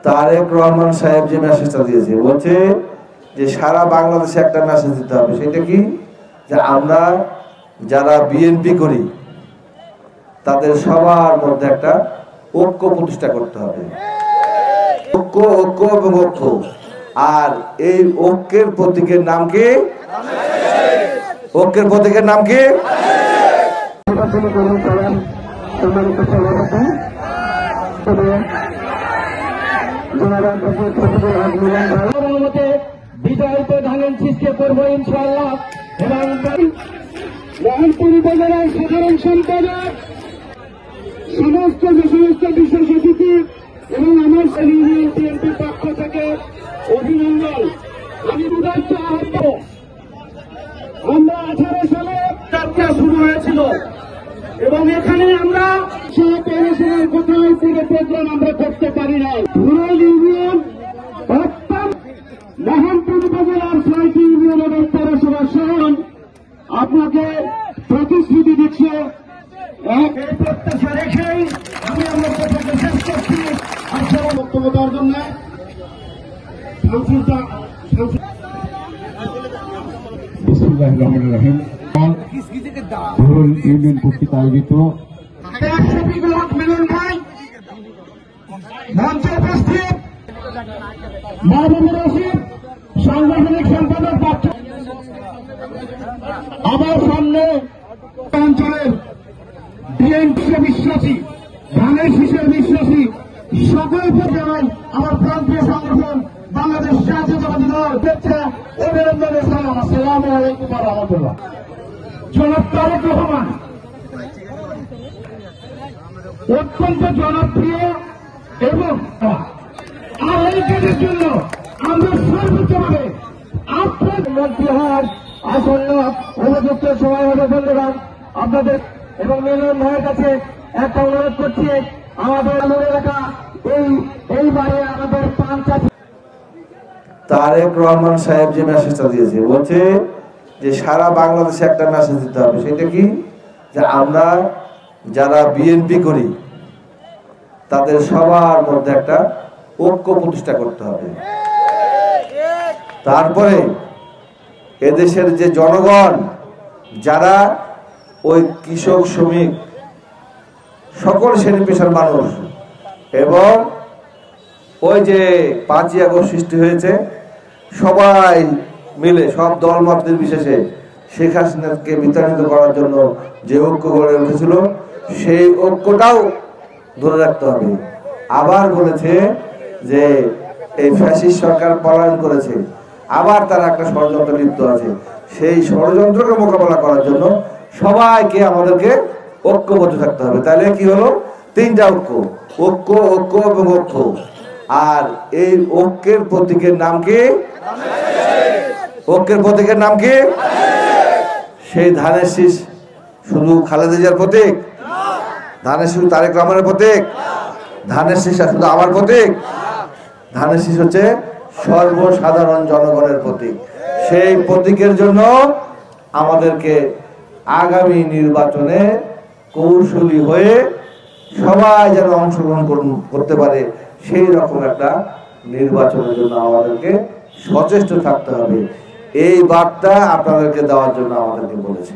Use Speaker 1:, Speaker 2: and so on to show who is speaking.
Speaker 1: তারেক রহমান সাহেব যে মেসেজটা দিয়েছে, বলছে যে সারা বাংলাদেশে একটা মেসেজ দিতে হবে। সেটা কি? যে আমরা যারা বিএনপি করি তাদের সবার মধ্যে একটা ঐক্য প্রতিষ্ঠা করতে হবে। ঐক্য, ঐক্য এবং ঐক্য। আর এই ঐক্যের প্রতীকের নাম কি? ঐক্যের প্রতীকের নাম কি?
Speaker 2: বিজয়িত ধানের শীষকে করবো ইনশাআল্লাহ। এবং মোহনপুর উপজেলার সাধারণ সম্পাদক সমস্ত বিশেষ অতিথি এবং আমার ইউনিয়ন বিএনপির পক্ষ থেকে অভিনন্দন। আমি উদাত্ত আহ্বান। আমরা 18 সালে যাত্রা শুরু হয়েছিল এবং এখানে আমরা পৌরসভার কোথাও পুরো প্রোগ্রাম আমরা করতে পারি না। রুরাল ইউনিয়ন মোহনপুর উপজেলার 6টি ইউনিয়ন এবং পৌরসভা শহর আপনাকে প্রতিশ্রুতি দিচ্ছে। এই প্রত্যাশা রেখেই আমি আমার কথাকে শেষ করছি। আপনারা বক্তব্য দেওয়ার জন্য
Speaker 3: বিসমিল্লাহির রহমানির রহিম। রুরাল ইউনিয়ন কর্তৃক আয়োজিত
Speaker 2: মিলন ভাই মঞ্চে উপস্থিত, মাহবুবুর রশিদ সাংগঠনিক সম্পাদক, আমার সামনে অঞ্চলের বিএনপি বিশ্বাসী, ধানের শীষের বিশ্বাসী সকল জানাই আমার প্রান্তীয় সংগঠন বাংলাদেশ জাতীয়তাবাদী দল অভিনন্দনের সালাম। আসসালামু আলাইকুম ওয়া রাহমাতুল্লাহ। জনাব তারেক রহমান অত্যন্ত জনপ্রিয় এবং আর এই কাজের জন্য আমরা সর্বোচ্চভাবে আপনার মন্ত্রী হওয়ার আসন্ন উপযুক্ত সময় হবে। ধন্যবাদ আপনাদের এবং মিলন ভাইয়ের কাছে একটা অনুরোধ করছি, আমাদের এলাকা এইবারে আমাদের
Speaker 1: তারেক রহমান সাহেব যে মেসেজটা দিয়েছে, বলছে যে সারা বাংলাদেশে একটা মেসেজ দিতে হবে। সেটা কি? যে আমরা যারা বিএনপি করি তাদের সবার মধ্যে একটা ঐক্য প্রতিষ্ঠা করতে হবে। তারপরে এদেশের যে জনগণ যারা ওই কৃষক, শ্রমিক, সকল শ্রেণী পেশার মানুষ এবং ওই যে 5ই আগস্ট সৃষ্টি হয়েছে, সবাই মিলে সব দল মত নির্বিশেষে শেখ হাসিনাকে বিতাড়িত করার জন্য যে ঐক্য গড়ে উঠেছিল সেই ঐক্যটাও ধরে রাখতে হবে। আবার বলেছে যে এই ফ্যাসিস্ট সরকার পলায়ন করেছে, আবার তারা একটা ষড়যন্ত্র লিপ্ত আছে। সেই ষড়যন্ত্রকে মোকাবেলা করার জন্য সবাইকে আমাদেরকে ঐক্যবদ্ধ থাকতে হবে। তাহলে কি হলো? 3টা ঐক্য, ঐক্য, ঐক্য এবং ঐক্য। আর এই ঐক্যের প্রতীকের নাম কি? ঐক্যের প্রতীকের নাম কি? সেই ধানের শীষ শুধু খালেদা জিয়ার প্রতীক? ধানের শীষ তারেক রহমানের প্রতীক? ধানের শীষ শুধু আমার প্রতীক? ধানের শীষ হচ্ছে সর্বসাধারণ জনগণের প্রতীক। সেই প্রতীকের জন্য আমাদেরকে আগামী নির্বাচনে কৌশলী হয়ে সবাই যেন অংশগ্রহণ করতে পারে সেই রকম একটা নির্বাচনের জন্য আমাদেরকে সচেষ্ট থাকতে হবে। এই বার্তা আপনাদেরকে দেওয়ার জন্য আমাদেরকে বলেছে।